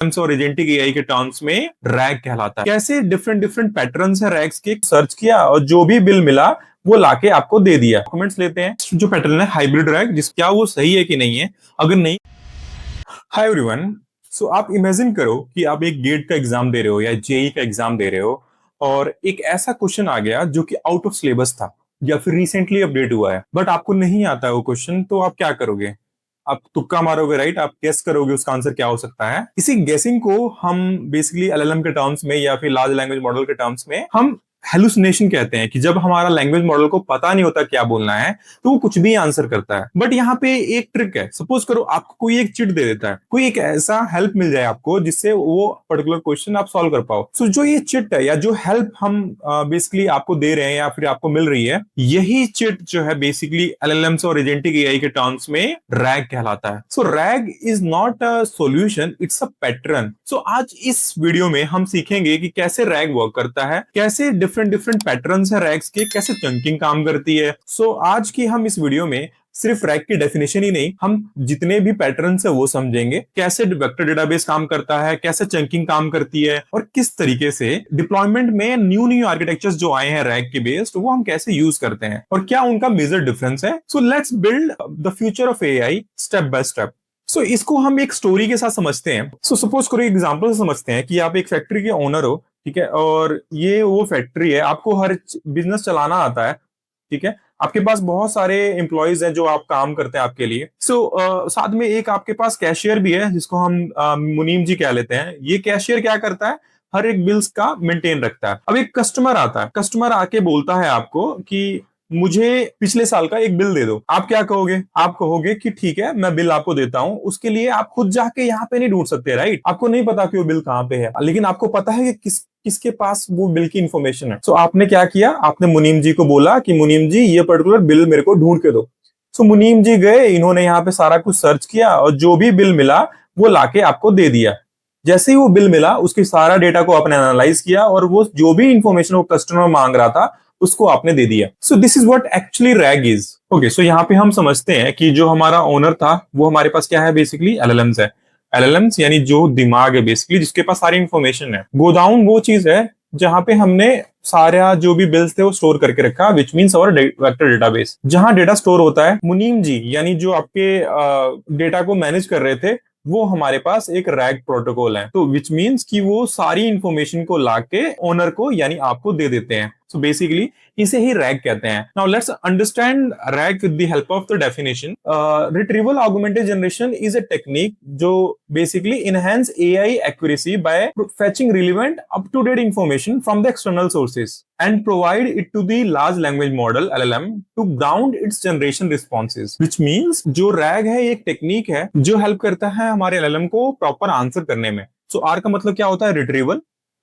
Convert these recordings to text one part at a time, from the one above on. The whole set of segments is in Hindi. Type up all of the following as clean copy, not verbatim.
और एजेंटिक एआई के टर्म्स में रैग कहलाता है। कैसे डिफरेंट डिफरेंट पैटर्न्स है रैग्स के, सर्च किया और जो भी बिल मिला वो लाके आपको दे दिया। कमेंट्स लेते हैं। जो पैटर्न है हाइब्रिड रैग, जिस क्या वो सही है कि नहीं है, अगर नहीं। Hi everyone. सो आप इमेजिन करो कि आप एक गेट का एग्जाम दे रहे हो या जेई का एग्जाम दे रहे हो और एक ऐसा क्वेश्चन आ गया जो कि आउट ऑफ सिलेबस था या फिर रिसेंटली अपडेट हुआ है, बट आपको नहीं आता है वो क्वेश्चन, तो आप क्या करोगे? आप तुक्का मारोगे, राइट? आप गेस करोगे उसका आंसर क्या हो सकता है। इसी गेसिंग को हम बेसिकली एलएलएम के टर्म्स में या फिर लार्ज लैंग्वेज मॉडल के टर्म्स में हम हेलुसिनेशन कहते हैं, कि जब हमारा लैंग्वेज मॉडल को पता नहीं होता क्या बोलना है तो वो कुछ भी आंसर करता है। बट यहाँ पे एक ट्रिक है। सपोज करो आपको कोई एक चिट दे देता है, कोई एक ऐसा हेल्प मिल जाए आपको जिससे वो पर्टिकुलर क्वेश्चन आप सॉल्व कर पाओ। सो जो ये चिट है या जो हेल्प हम बेसिकली आपको दे रहे हैं या फिर आपको मिल रही है, यही चिट जो है बेसिकली एलएलएम्स और एजेंटिक एआई के टर्म्स में रैग कहलाता है। So RAG is not a solution, it's a pattern. So आज इस वीडियो में हम सीखेंगे कि कैसे रैग वर्क करता है, कैसे डिफरेंट डिफरेंट पैटर्न्स है रैग्स के, कैसे चंकिंग काम करती है। सो आज की हम इस वीडियो में सिर्फ रैग की डेफिनेशन ही नहीं, हम जितने भी पैटर्न्स है वो समझेंगे, कैसे वेक्टर डेटाबेस काम करता है, कैसे चंकिंग काम करती है और किस तरीके से डिप्लॉयमेंट में न्यू न्यू आर्किटेक्चर्स जो आए हैं रैग के बेस्ड, वो हम कैसे यूज करते हैं और क्या उनका मेजर डिफरेंस है। So let's build the future of AI step by step. So इसको हम एक स्टोरी के साथ समझते हैं। सो सपोज करो एग्जांपल से समझते हैं कि आप एक फैक्ट्री के ओनर हो, ठीक है, और ये वो फैक्ट्री है, आपको हर बिजनेस चलाना आता है, ठीक है। आपके पास बहुत सारे एम्प्लॉयज हैं जो आप काम करते हैं आपके लिए। साथ में एक आपके पास कैशियर भी है जिसको हम मुनीम जी कह लेते हैं। ये कैशियर क्या करता है? हर एक बिल्स का मेंटेन रखता है। अब एक कस्टमर आता है, कस्टमर आके बोलता है आपको कि मुझे पिछले साल का एक बिल दे दो। आप क्या कहोगे? आप कहोगे कि ठीक है, मैं बिल आपको देता हूं। उसके लिए आप खुद जाके यहाँ पे नहीं ढूंढ सकते, राइट? आपको नहीं पता कि वो बिल कहाँ पे है, लेकिन आपको पता है कि किसके पास वो बिल की इंफॉर्मेशन है। सो आपने क्या किया? आपने मुनीम जी को बोला कि मुनीम जी ये पर्टिकुलर बिल मेरे को ढूंढ के दो। सो मुनीम जी गए, इन्होंने यहाँ पे सारा कुछ सर्च किया और जो भी बिल मिला वो लाके आपको दे दिया। जैसे ही वो बिल मिला, उसके सारा डेटा को आपने एनालाइज किया और वो जो भी इंफॉर्मेशन वो कस्टमर मांग रहा था उसको आपने दे दिया। So this is what actually RAG is. Okay, so यहाँ पे हम समझते हैं कि जो हमारा ओनर था वो हमारे पास क्या है? बेसिकली एलएलएम्स है। एलएलएम्स यानी जो दिमाग है बेसिकली, जिसके पास सारी इंफॉर्मेशन है। गोडाउन वो चीज है जहां पे हमने सारा जो भी बिल्स थे वो स्टोर करके रखा, which means our vector database. जहां डेटा स्टोर होता है, मुनीम जी यानी जो आपके डेटा को मैनेज कर रहे थे, वो हमारे पास एक रैग प्रोटोकॉल है। तो विच मीन्स कि वो सारी इंफॉर्मेशन को लाके ओनर को यानी आपको दे देते हैं। सो बेसिकली इसे ही रैग कहते हैं। Now let's understand RAG with the help of the definition. Retrieval augmented generation is a technique जो basically enhance AI accuracy by fetching relevant up to date information from the external sources and provide it to the large language model LLM to ground its generation responses, which means जो रैग है ये एक टेक्निक है जो हेल्प करता है हमारे LLM को प्रॉपर आंसर करने में। सो आर का मतलब क्या होता है? रिट्रीवल।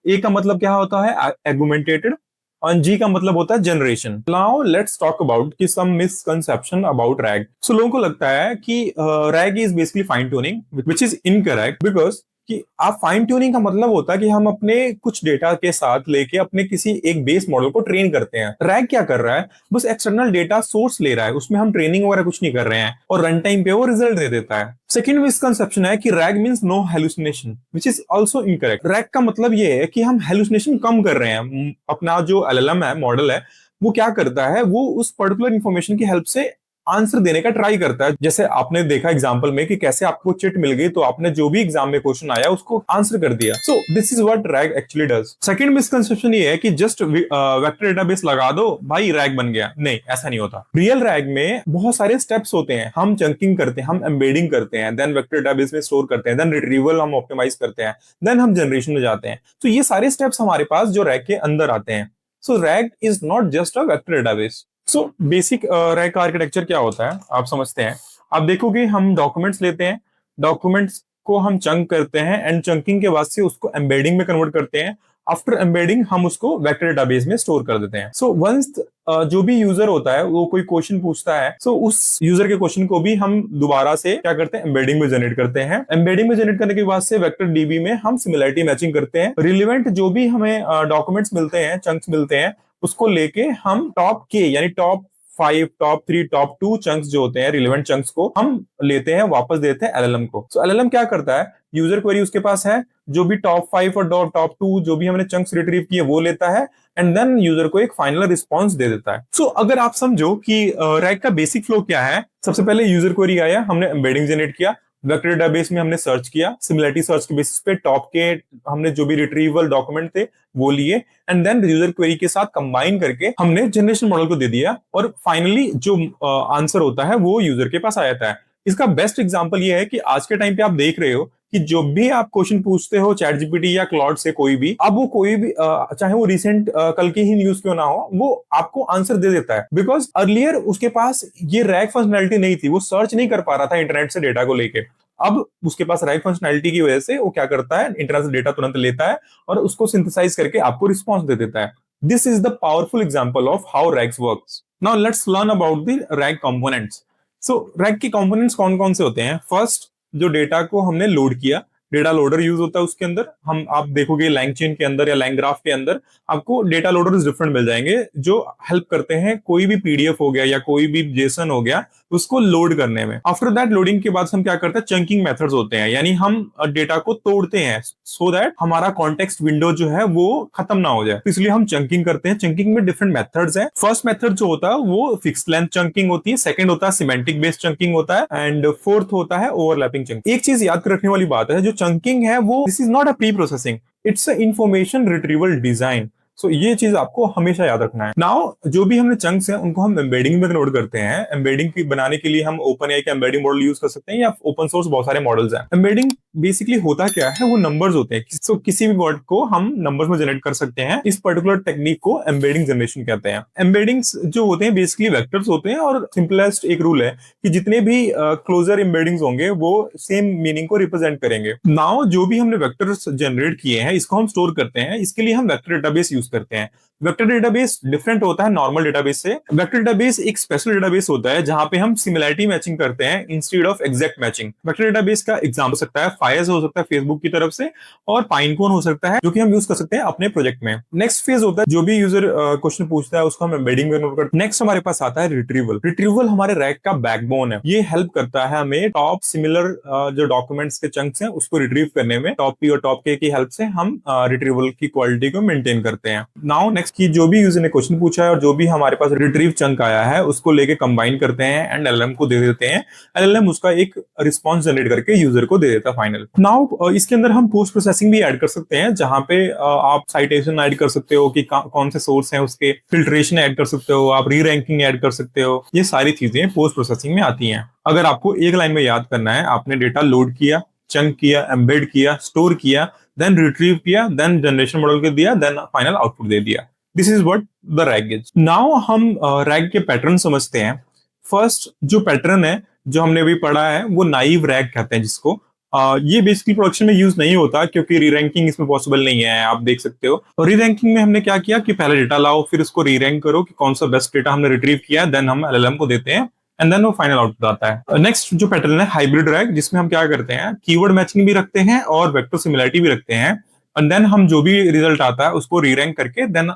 ए का मतलब क्या होता है? एगुमेंटेटेड। और जी का मतलब होता है generation. Now let's talk about कि सम मिसकंसेप्शन अबाउट रैग। सो लोगों को लगता है कि rag is basically fine tuning, which is incorrect, because कि आप फाइन ट्यूनिंग का मतलब होता है कि हम अपने कुछ डेटा के साथ लेके अपने किसी एक बेस मॉडल को ट्रेन करते हैं। रैग क्या कर रहा है? बस एक्सटर्नल डेटा सोर्स ले रहा है, उसमें हम ट्रेनिंग वगैरह कुछ नहीं कर रहे हैं और रन टाइम पे वो रिजल्ट दे देता है। सेकंड मिसकंसेप्शन है कि RAG means no hallucination, which is also incorrect. RAG का मतलब ये है कि हम हेलुसिनेशन कम कर रहे हैं। अपना जो एलएलएम है, मॉडल है, वो क्या करता है? वो उस पर्टिकुलर इंफॉर्मेशन की हेल्प से आंसर देने का ट्राई करता है। जैसे आपने देखा एग्जांपल में कि कैसे आपको चिट मिल गई तो आपने जो भी एग्जाम में क्वेश्चन आया उसको आंसर कर दिया। So this is what rag actually does. Second misconception ये है कि जस्ट वेक्टर डेटाबेस लगा दो भाई रैग बन गया। नहीं, ऐसा नहीं होता। रियल रैग में बहुत सारे स्टेप्स होते हैं। हम चंकिंग करते हैं, हम एम्बेडिंग करते हैं, देन वेक्टर डेटाबेस में स्टोर करते हैं, देन रिट्रीवल हम ऑप्टिमाइज करते हैं, देन हम जनरेशन में जाते हैं। तो ये सारे स्टेप्स हमारे पास जो रैग के अंदर आते हैं। So RAG is not just a vector database. So basic RAG का आर्किटेक्चर क्या होता है आप समझते हैं। आप देखोगे हम डॉक्यूमेंट्स लेते हैं, डॉक्यूमेंट्स को हम चंक करते हैं एंड चंकिंग के बाद से उसको एम्बेडिंग में कन्वर्ट करते हैं। आफ्टर एम्बेडिंग हम उसको वेक्टर डेटाबेस में स्टोर कर देते हैं। सो वंस जो भी यूजर होता है वो कोई क्वेश्चन पूछता है, सो उस यूजर के क्वेश्चन को भी हम दोबारा से क्या करते हैं? एम्बेडिंग में जनरेट करते हैं। एम्बेडिंग में जनरेट करने के बाद से वेक्टर डीबी में हम सिमिलरिटी मैचिंग करते हैं। रिलेवेंट जो भी हमें डॉक्यूमेंट्स मिलते हैं, चंक्स मिलते हैं, उसको लेके हम टॉप के यानी टॉप टॉप 3, टॉप 2 चंक्स जो होते हैं, रिलेवेंट चंक्स को हम लेते हैं, वापस देते हैं एलएलएम को। सो एलएलएम क्या करता है, यूजर क्वेरी उसके पास है, जो भी टॉप 5 और टॉप 2 जो भी हमने चंक्स रिट्रीव किए वो लेता है, एंड देन यूजर को एक फाइनल रिस्पॉन्स दे देता है। सो अगर आप समझो कि रैग का बेसिक फ्लो क्या है, सबसे पहले यूजर क्वेरी आया, हमने एम्बेडिंग जनरेट किया, वेक्टर डेटाबेस में हमने सर्च किया, सिमिलरिटी सर्च के बेसिस पे टॉप के हमने जो भी रिट्रीवल डॉक्यूमेंट थे वो लिए, एंड देन यूजर क्वेरी के साथ कंबाइन करके हमने जनरेशन मॉडल को दे दिया, और फाइनली जो आंसर होता है वो यूजर के पास आ जाता है। इसका बेस्ट एग्जांपल ये है कि आज के टाइम पे आप देख रहे हो कि जो भी आप क्वेश्चन पूछते हो चैट जीपीटी या क्लॉड से, कोई भी, अब वो कोई भी चाहे वो रिसेंट कल की ही न्यूज क्यों ना हो, वो आपको आंसर दे देता है। बिकॉज अर्लियर उसके पास ये रैग फंक्शनैलिटी नहीं थी, वो सर्च नहीं कर पा रहा था इंटरनेट से डेटा को लेके। अब उसके पास रैग फंक्शनैलिटी की वजह से वो क्या करता है, इंटरनेट से डेटा तुरंत लेता है और उसको सिंथेसाइज करके आपको रिस्पॉन्स दे देता है। This is the powerful example of how rags works. Now let's learn about the rag components. So rag के कंपोनेंट्स कौन कौन से होते हैं? फर्स्ट, जो डेटा को हमने लोड किया, डेटा लोडर यूज होता है उसके अंदर। हम आप देखोगे लैंग चेन के अंदर या लैंग ग्राफ के अंदर आपको डेटा लोडर्स डिफरेंट मिल जाएंगे, जो हेल्प करते हैं कोई भी पीडीएफ हो गया या कोई भी जेसन हो गया उसको लोड करने में। आफ्टर दैट लोडिंग के बाद हम क्या करते हैं, चंकिंग मेथड्स होते हैं, यानी हम डेटा को तोड़ते हैं सो दैट हमारा कॉन्टेक्स्ट विंडो जो है वो खत्म ना हो जाए, तो इसलिए हम चंकिंग करते हैं। चंकिंग में डिफरेंट मेथड्स हैं। फर्स्ट मेथड जो होता है वो फिक्स्ड लेंथ चंकिंग होती है, सेकंड होता है सिमेंटिक बेस्ड चंकिंग होता है, एंड फोर्थ होता है ओवरलैपिंग चंकिंग। एक चीज याद रखने वाली बात है, जो चंकिंग है वो this is not a pre processing, it's a information retrieval design. So ये चीज आपको हमेशा याद रखना है। नाउ जो भी हमने चंक्स हैं उनको हम एम्बेडिंग में कन्वर्ट करते हैं। एम्बेडिंग की बनाने के लिए हम ओपन एआई का एम्बेडिंग मॉडल यूज कर सकते हैं, या ओपन सोर्स बहुत सारे मॉडल्स हैं। एम्बेडिंग बेसिकली होता क्या है, वो नंबर्स होते हैं। सो किसी भी वर्ड को हम नंबर्स में जनरेट कर सकते हैं। इस पर्टिकुलर टेक्निक को एम्बेडिंग जनरेशन कहते हैं। एम्बेडिंग्स जो होते हैं बेसिकली वेक्टर्स होते हैं, और सिंपलेस्ट एक रूल है कि जितने भी क्लोजर एम्बेडिंग्स होंगे वो सेम मीनिंग को रिप्रेजेंट करेंगे। नाउ जो भी हमने वेक्टर्स जनरेट किए हैं इसको हम स्टोर करते हैं। इसके लिए हम वेक्टर डेटाबेस यूज करते हैं। वेक्टर डेटाबेस डिफरेंट होता है नॉर्मल डेटाबेस से। वेक्टर डेटाबेस एक स्पेशल डेटाबेस होता है जहां पे हम सिमिलरिटी मैचिंग करते हैं instead of exact matching. Vector database का एग्जांपल हो सकता है फायर्स, हो सकता है फेसबुक की तरफ से, और पाइनकोन हो सकता है, जो कि हम यूज कर सकते हैं अपने प्रोजेक्ट में। नेक्स्ट फेज होता है जो भी यूजर क्वेश्चन पूछता है उसको हम एम्बेडिंग में कन्वर्ट करते हैं। नेक्स्ट हमारे पास आता है रिट्रीवल। रिट्रीवल हमारे रैग का बैकबोन है। ये हेल्प करता है हमें टॉप सिमिलर जो डॉक्यूमेंट्स के चंक्स हैं उसको रिट्रीव करने में। टॉप पी और टॉप के की हेल्प से हम रिट्रीवल की क्वालिटी को मेंटेन करते हैं। नाउ नेक्स्ट की जो भी यूजर ने क्वेश्चन पूछा है और जो भी हमारे पास रिट्रीव चंक आया है उसको लेके कंबाइन करते हैं एंड एलएलएम को दे देते हैं। एलएलएम उसका एक रिस्पॉन्स जनरेट करके यूजर को दे देता है फाइनल। नाउ इसके अंदर हम पोस्ट प्रोसेसिंग भी ऐड कर सकते हैं, जहां पे आप साइटेशन ऐड कर सकते हो कि कौन से सोर्स हैं उसके, फिल्ट्रेशन ऐड कर सकते हो, आप री रैंकिंग ऐड कर सकते हो। ये सारी चीजें पोस्ट प्रोसेसिंग में आती हैं। अगर आपको एक लाइन में याद करना है, आपने डेटा लोड किया, चंक किया, एम्बेड किया, स्टोर किया, देन रिट्रीव किया, देन जनरेशन मॉडल को दिया, देन फाइनल आउटपुट दे दिया। This is what the rag is. Now हम रैग के पैटर्न समझते हैं। फर्स्ट जो पैटर्न है जो हमने अभी पढ़ा है वो नाइव रैग कहते हैं जिसको। ये बेसिकली प्रोडक्शन में यूज नहीं होता क्योंकि री रैंकिंग इसमें पॉसिबल नहीं है। आप देख सकते हो री रैंकिंग में हमने क्या किया कि पहले डेटा लाओ, फिर उसको री रैंक करो कि कौन सा बेस्ट डेटा हमने रिट्रीव किया, देन हम एलएलएम को देते हैं एंड देन वो फाइनल आउटपुट आता है। नेक्स्ट जो पैटर्न है हाइब्रिड रैग, जिसमें हम क्या करते हैं, कीवर्ड मैचिंग भी रखते हैं और वेक्टर सिमिलरिटी भी रखते हैं, एंड देन हम जो भी रिजल्ट आता है उसको री रैंक करके देन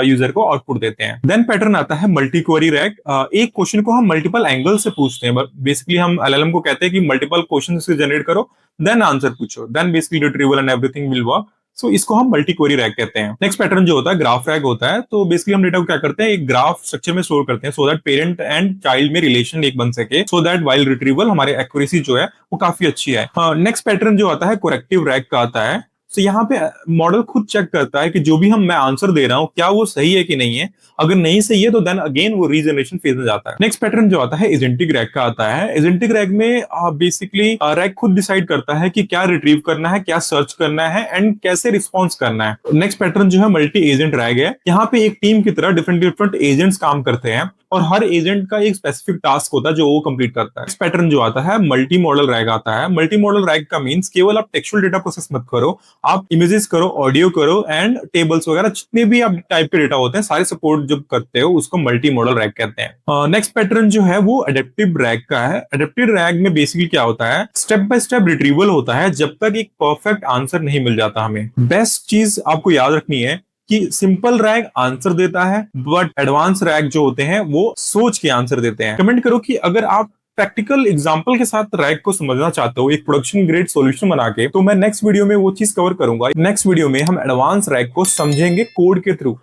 यूजर को आउटपुट देते हैं। देन पैटर्न आता है मल्टी क्वेरी रैग। एक क्वेश्चन को हम मल्टीपल एंगल से पूछते हैं। बेसिकली हम एलएलएम को कहते हैं कि मल्टीपल क्वेश्चन से जनरेट करो, देन आंसर पूछो, then basically retrieval and everything will work. So इसको हम मल्टी क्वेरी रैग कहते हैं। नेक्स्ट पैटर्न जो होता है ग्राफ रैग होता है। तो बेसिकली हम डेटा को क्या करते हैं, एक ग्राफ स्ट्रक्चर में स्टोर करते हैं so that parent and child में रिलेशन एक बन सके, सो दैट वाइल रिट्रीवल हमारी एक्यूरेसी जो है वो काफी अच्छी है। नेक्स्ट पैटर्न जो आता है कोरेक्टिव रैग का आता है। तो यहाँ पे मॉडल खुद चेक करता है कि जो भी मैं आंसर दे रहा हूँ क्या वो सही है कि नहीं है। अगर नहीं सही है तो देन अगेन वो रीजनरेशन फेज में जाता है। नेक्स्ट पैटर्न जो आता है एजेंटिक रैग का आता है। एजेंटिक रैग में बेसिकली रैग खुद डिसाइड करता है कि क्या रिट्रीव करना है, क्या सर्च करना है एंड कैसे रिस्पॉन्स करना है। नेक्स्ट पैटर्न जो है मल्टी एजेंट रैग है। यहाँ पे एक टीम की तरह डिफरेंट डिफरेंट एजेंट्स काम करते हैं और हर एजेंट का एक स्पेसिफिक टास्क होता है जो वो कंप्लीट करता है। इस पैटर्न जो आता है मल्टी मॉडल रैग आता है। मल्टी मॉडल रैग का मींस केवल आप टेक्सचुअल डेटा प्रोसेस मत करो, आप इमेजेस करो, ऑडियो करो एंड टेबल्स वगैरह जितने भी आप टाइप के डेटा होते हैं सारे सपोर्ट जब करते हो उसको मल्टी मॉडल रैग कहते हैं। नेक्स्ट पैटर्न जो है वो एडेप्टिव रैग का है। एडेप्टिव रैग में बेसिकली क्या होता है, स्टेप बाय स्टेप रिट्रीवल होता है जब तक एक परफेक्ट आंसर नहीं मिल जाता। हमें बेस्ट चीज आपको याद रखनी है कि सिंपल रैग आंसर देता है, बट एडवांस रैग जो होते हैं वो सोच के आंसर देते हैं। कमेंट करो कि अगर आप प्रैक्टिकल एग्जांपल के साथ रैग को समझना चाहते हो एक प्रोडक्शन ग्रेड सॉल्यूशन बना के, तो मैं नेक्स्ट वीडियो में वो चीज कवर करूंगा। नेक्स्ट वीडियो में हम एडवांस रैग को समझेंगे कोड के थ्रू,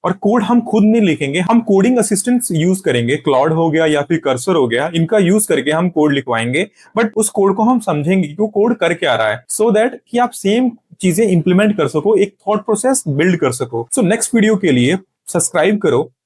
और कोड हम खुद नहीं लिखेंगे, हम कोडिंग असिस्टेंट यूज करेंगे, क्लाउड हो गया या फिर कर्सर हो गया, इनका यूज करके हम कोड लिखवाएंगे। बट उस कोड को हम समझेंगे कि वो कोड कर क्या रहा है, सो दैट कि आप सेम चीजें इंप्लीमेंट कर सको, एक थॉट प्रोसेस बिल्ड कर सको। सो नेक्स्ट वीडियो के लिए सब्सक्राइब करो।